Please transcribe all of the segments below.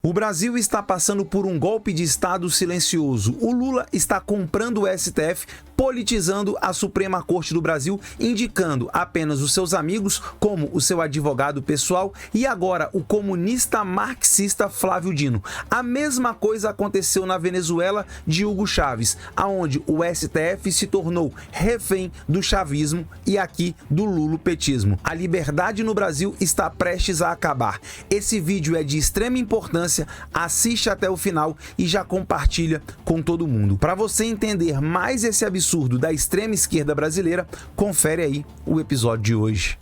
O Brasil está passando por um golpe de Estado silencioso. O Lula está comprando o STF, politizando a Suprema Corte do Brasil, indicando apenas os seus amigos como o seu advogado pessoal e agora o comunista marxista Flávio Dino. A mesma coisa aconteceu na Venezuela de Hugo Chávez, aonde o STF se tornou refém do chavismo e aqui do lulopetismo. A liberdade no Brasil está prestes a acabar. Esse vídeo é de extrema importância. Assiste até o final e já compartilha com todo mundo. Para você entender mais esse absurdo da extrema esquerda brasileira, confere aí o episódio de hoje.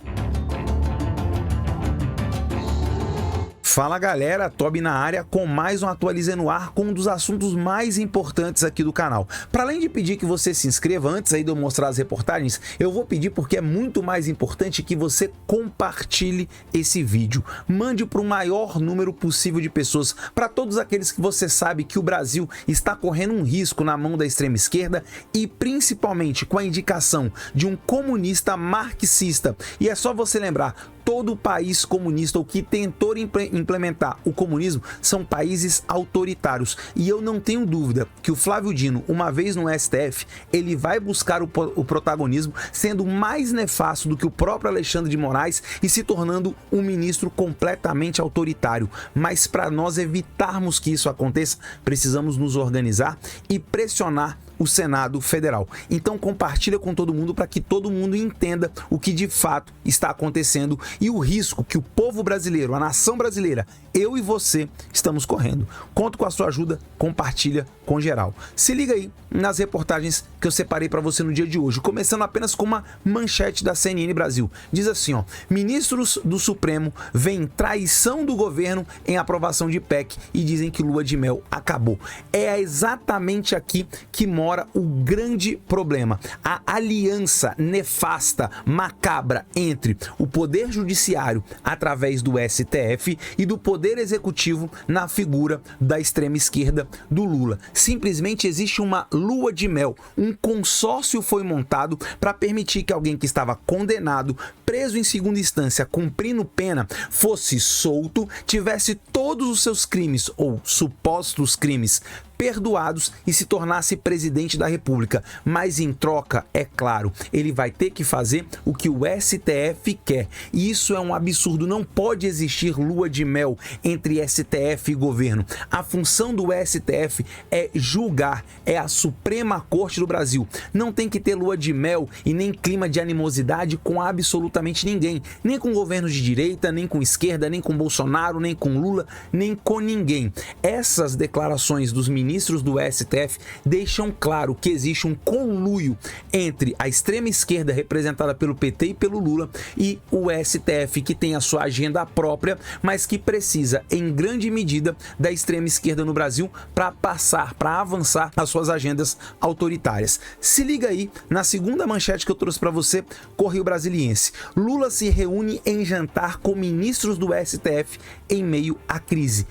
Fala galera, Tobi na área com mais um Atualize no Ar com um dos assuntos mais importantes aqui do canal. Para além de pedir que você se inscreva antes aí de eu mostrar as reportagens, eu vou pedir porque é muito mais importante que você compartilhe esse vídeo. Mande para o maior número possível de pessoas, para todos aqueles que você sabe que o Brasil está correndo um risco na mão da extrema esquerda e principalmente com a indicação de um comunista marxista. E é só você lembrar, todo país comunista ou que tentou implementar o comunismo são países autoritários. E eu não tenho dúvida que o Flávio Dino, uma vez no STF, ele vai buscar o protagonismo, sendo mais nefasto do que o próprio Alexandre de Moraes e se tornando um ministro completamente autoritário. Mas para nós evitarmos que isso aconteça, precisamos nos organizar e pressionar o Senado Federal. Então compartilha com todo mundo para que todo mundo entenda o que de fato está acontecendo e o risco que o povo brasileiro, a nação brasileira, eu e você estamos correndo. Conto com a sua ajuda, compartilha com geral. Se liga aí nas reportagens que eu separei para você no dia de hoje, começando apenas com uma manchete da CNN Brasil. Diz assim, ó: ministros do Supremo veem traição do governo em aprovação de PEC e dizem que lua de mel acabou. É exatamente aqui que mora o grande problema. A aliança nefasta, macabra entre o Poder Judiciário através do STF e do Poder Executivo na figura da extrema esquerda do Lula. Simplesmente existe uma lua de mel. Um consórcio foi montado para permitir que alguém que estava condenado, preso em segunda instância, cumprindo pena, fosse solto, tivesse todos os seus crimes ou supostos crimes perdoados e se tornasse presidente da República. Mas em troca, é claro, ele vai ter que fazer o que o STF quer. E isso é um absurdo. Não pode existir lua de mel entre STF e governo. A função do STF é julgar, é a Suprema Corte do Brasil. Não tem que ter lua de mel e nem clima de animosidade com absolutamente ninguém. Nem com governos de direita, nem com esquerda, nem com Bolsonaro, nem com Lula, nem com ninguém. Essas declarações dos ministros do STF deixam claro que existe um conluio entre a extrema esquerda representada pelo PT e pelo Lula e o STF, que tem a sua agenda própria, mas que precisa em grande medida da extrema esquerda no Brasil para passar, para avançar as suas agendas autoritárias. Se liga aí na segunda manchete que eu trouxe para você, Correio Brasiliense. Lula se reúne em jantar com ministros do STF em meio à crise.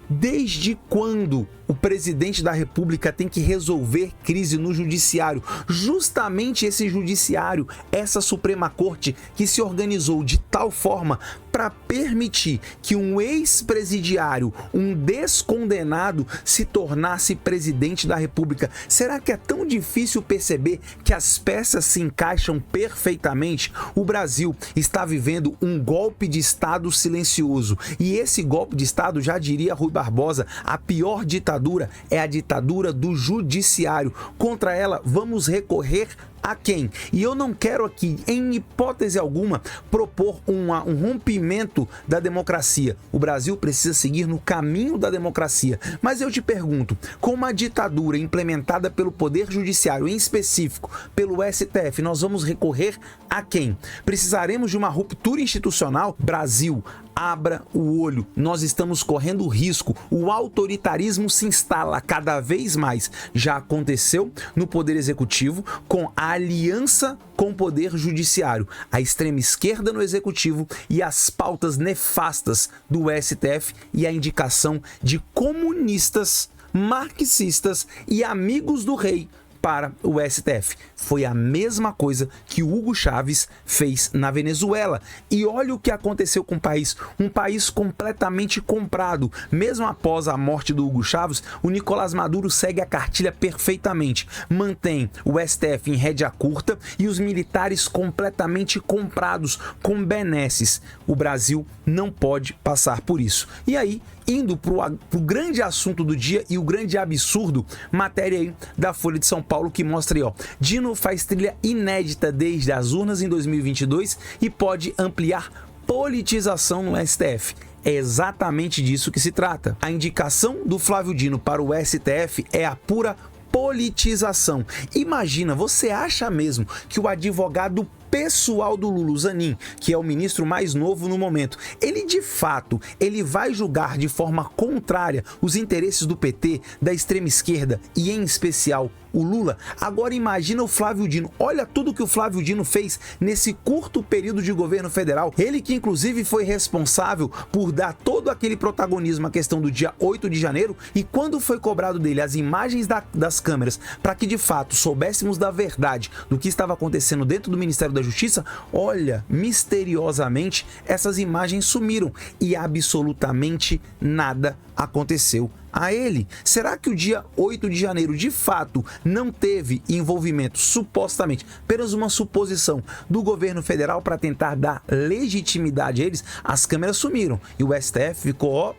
Desde quando o presidente da República tem que resolver crise no judiciário? Justamente esse judiciário, essa Suprema Corte que se organizou de tal forma para permitir que um ex-presidiário, um descondenado, se tornasse presidente da República. Será que é tão difícil perceber que as peças se encaixam perfeitamente? O Brasil está vivendo um golpe de Estado silencioso e esse golpe de Estado, já diria Rui Barbosa, a pior ditadura é a ditadura do judiciário. Contra ela, vamos recorrer a quem? E eu não quero aqui, em hipótese alguma, propor um rompimento da democracia. O Brasil precisa seguir no caminho da democracia. Mas eu te pergunto, com uma ditadura implementada pelo Poder Judiciário, em específico pelo STF, nós vamos recorrer a quem? Precisaremos de uma ruptura institucional? Brasil, abra o olho. Nós estamos correndo risco. O autoritarismo se instala cada vez mais. Já aconteceu no Poder Executivo com a aliança com o Poder Judiciário, a extrema esquerda no Executivo e as pautas nefastas do STF e a indicação de comunistas, marxistas e amigos do rei para o STF. Foi a mesma coisa que o Hugo Chávez fez na Venezuela. E olha o que aconteceu com o país. Um país completamente comprado. Mesmo após a morte do Hugo Chávez, o Nicolás Maduro segue a cartilha perfeitamente. Mantém o STF em rédea curta e os militares completamente comprados, com benesses. O Brasil não pode passar por isso. E aí, indo para o grande assunto do dia e o grande absurdo, matéria aí da Folha de São Paulo que mostra aí, ó, Dino faz trilha inédita desde as urnas em 2022 e pode ampliar politização no STF. É exatamente disso que se trata. A indicação do Flávio Dino para o STF é a pura politização. Imagina, você acha mesmo que o advogado pessoal do Lula, Zanin, que é o ministro mais novo no momento, ele de fato, ele vai julgar de forma contrária os interesses do PT, da extrema esquerda e em especial o Lula? Agora imagina o Flávio Dino. Olha tudo que o Flávio Dino fez nesse curto período de governo federal. Ele que inclusive foi responsável por dar todo aquele protagonismo à questão do dia 8 de janeiro, e quando foi cobrado dele as imagens das câmeras para que de fato soubéssemos da verdade do que estava acontecendo dentro do Ministério da Justiça, olha, misteriosamente essas imagens sumiram e absolutamente nada aconteceu a ele. Será que o dia 8 de janeiro de fato não teve envolvimento, supostamente, apenas uma suposição do governo federal para tentar dar legitimidade a eles? As câmeras sumiram e o STF ficou ó,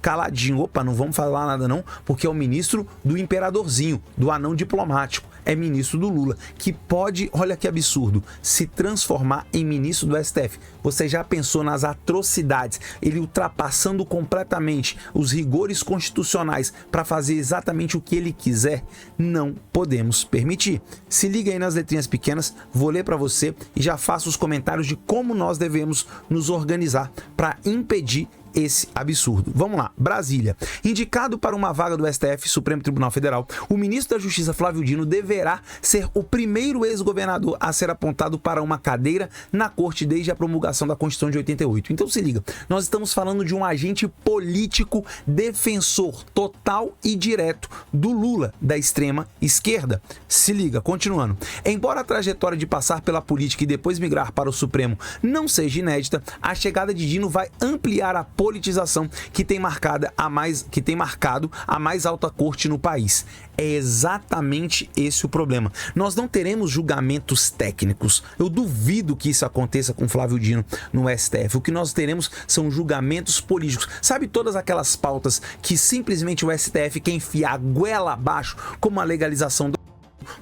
caladinho. Opa, não vamos falar nada não, porque é o ministro do imperadorzinho, do anão diplomático, é ministro do Lula, que pode, olha que absurdo, se transformar em ministro do STF. Você já pensou nas atrocidades, ele ultrapassando completamente os rigores constitucionais para fazer exatamente o que ele quiser? Não podemos permitir. Se liga aí nas letrinhas pequenas, vou ler para você e já faço os comentários de como nós devemos nos organizar para impedir esse absurdo. Vamos lá, Brasília. Indicado para uma vaga do STF, Supremo Tribunal Federal, o ministro da Justiça, Flávio Dino, deverá ser o primeiro ex-governador a ser apontado para uma cadeira na corte desde a promulgação da Constituição de 88. Então se liga, nós estamos falando de um agente político defensor total e direto do Lula, da extrema esquerda. Se liga, continuando. Embora a trajetória de passar pela política e depois migrar para o Supremo não seja inédita, a chegada de Dino vai ampliar a politização que tem marcado a mais alta corte no país. É exatamente esse o problema. Nós não teremos julgamentos técnicos. Eu duvido que isso aconteça com Flávio Dino no STF. O que nós teremos são julgamentos políticos. Sabe todas aquelas pautas que simplesmente o STF quer enfiar a goela abaixo, como a legalização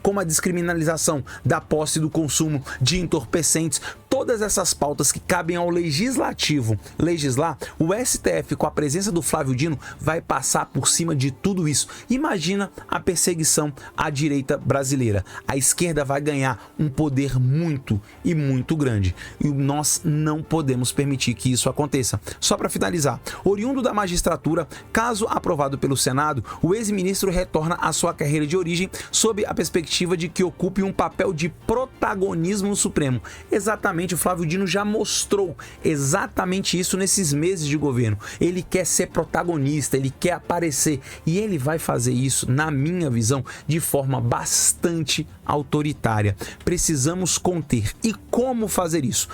como a descriminalização da posse e do consumo de entorpecentes? Todas essas pautas que cabem ao legislativo legislar, o STF, com a presença do Flávio Dino, vai passar por cima de tudo isso. Imagina a perseguição à direita brasileira. A esquerda vai ganhar um poder muito e muito grande. E nós não podemos permitir que isso aconteça. Só para finalizar, oriundo da magistratura, caso aprovado pelo Senado, o ex-ministro retorna à sua carreira de origem sob a perspectiva de que ocupe um papel de protagonismo no Supremo. Exatamente, o Flávio Dino já mostrou exatamente isso nesses meses de governo. Ele quer ser protagonista, ele quer aparecer e ele vai fazer isso, na minha visão, de forma bastante autoritária. Precisamos conter. E como fazer isso?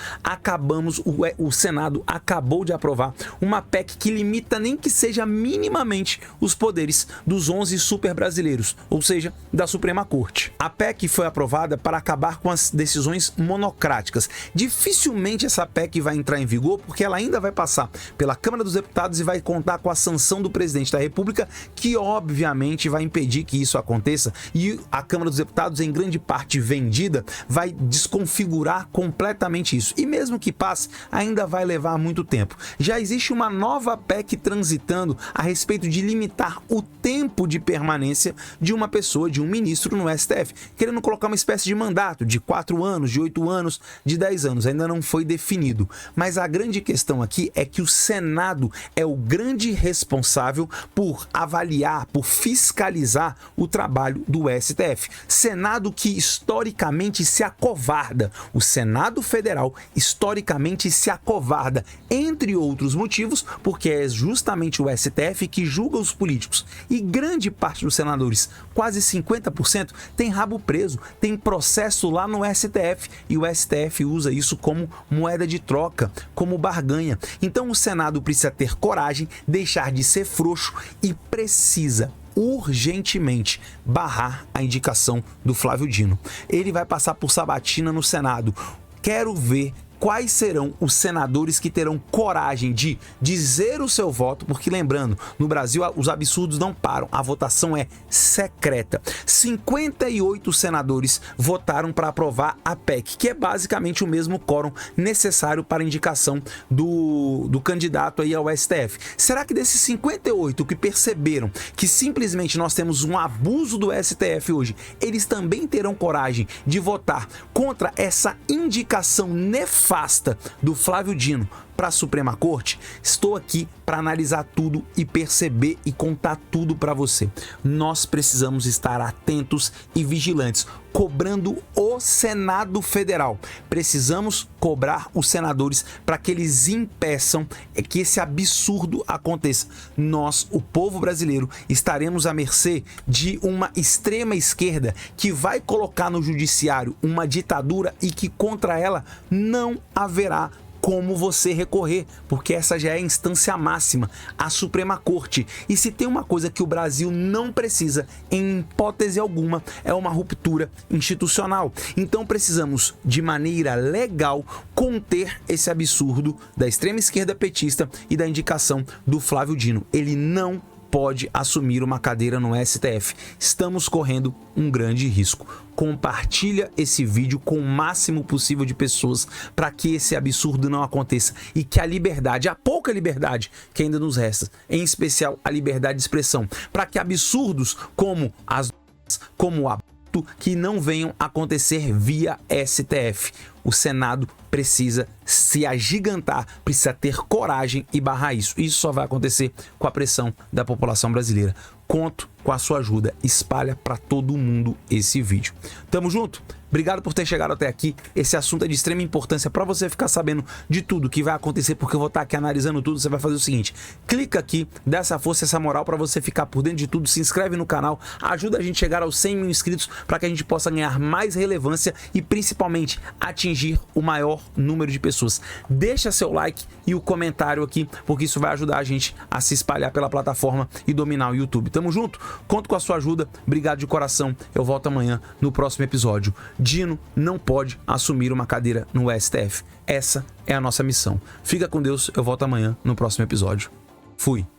O Senado acabou de aprovar uma PEC que limita, nem que seja minimamente, os poderes dos 11 super brasileiros, ou seja, da Suprema Corte. A PEC foi aprovada para acabar com as decisões monocráticas. Dificilmente essa PEC vai entrar em vigor, porque ela ainda vai passar pela Câmara dos Deputados e vai contar com a sanção do presidente da República, que obviamente vai impedir que isso aconteça, e a Câmara dos Deputados, em grande parte vendida, vai desconfigurar completamente isso. E mesmo que passe, ainda vai levar muito tempo. Já existe uma nova PEC transitando a respeito de limitar o tempo de permanência de uma pessoa, de um ministro no STF, querendo colocar uma espécie de mandato de 4 anos, de 8 anos, de 10 anos. anos, ainda não foi definido. Mas a grande questão aqui é que o Senado é o grande responsável por avaliar, por fiscalizar o trabalho do STF. Senado que historicamente se acovarda. O Senado Federal historicamente se acovarda, entre outros motivos, porque é justamente o STF que julga os políticos. E grande parte dos senadores, quase 50%, tem rabo preso, tem processo lá no STF, e o STF usa isso como moeda de troca, como barganha. Então o Senado precisa ter coragem, deixar de ser frouxo e precisa urgentemente barrar a indicação do Flávio Dino. Ele vai passar por sabatina no Senado. Quero ver quais serão os senadores que terão coragem de dizer o seu voto, porque lembrando, no Brasil os absurdos não param, a votação é secreta. 58 senadores votaram para aprovar a PEC, que é basicamente o mesmo quórum necessário para a indicação do candidato aí ao STF. Será que desses 58 que perceberam que simplesmente nós temos um abuso do STF hoje, eles também terão coragem de votar contra essa indicação nefasta do Flávio Dino para a Suprema Corte? Estou aqui para analisar tudo e perceber e contar tudo para você. Nós precisamos estar atentos e vigilantes, cobrando o Senado Federal. Precisamos cobrar os senadores para que eles impeçam que esse absurdo aconteça. Nós, o povo brasileiro, estaremos à mercê de uma extrema esquerda que vai colocar no judiciário uma ditadura e que contra ela não haverá como você recorrer, porque essa já é a instância máxima, a Suprema Corte. E se tem uma coisa que o Brasil não precisa, em hipótese alguma, é uma ruptura institucional. Então precisamos, de maneira legal, conter esse absurdo da extrema esquerda petista e da indicação do Flávio Dino. Ele não pode assumir uma cadeira no STF. Estamos correndo um grande risco. Compartilha esse vídeo com o máximo possível de pessoas para que esse absurdo não aconteça e que a liberdade, a pouca liberdade que ainda nos resta, em especial a liberdade de expressão, para que absurdos como o aborto que não venham acontecer via STF. O Senado precisa se agigantar, precisa ter coragem e barrar isso. Isso só vai acontecer com a pressão da população brasileira. Conto com a sua ajuda. Espalha para todo mundo esse vídeo. Tamo junto? Obrigado por ter chegado até aqui. Esse assunto é de extrema importância para você ficar sabendo de tudo que vai acontecer, porque eu vou estar aqui analisando tudo. Você vai fazer o seguinte: clica aqui, dá essa força, essa moral para você ficar por dentro de tudo. Se inscreve no canal, ajuda a gente a chegar aos 100 mil inscritos para que a gente possa ganhar mais relevância e principalmente atingir o maior número de pessoas. Deixa seu like e o comentário aqui, porque isso vai ajudar a gente a se espalhar pela plataforma e dominar o YouTube. Tamo junto? Conto com a sua ajuda. Obrigado de coração. Eu volto amanhã no próximo episódio. Dino não pode assumir uma cadeira no STF. Essa é a nossa missão. Fica com Deus. Eu volto amanhã no próximo episódio. Fui.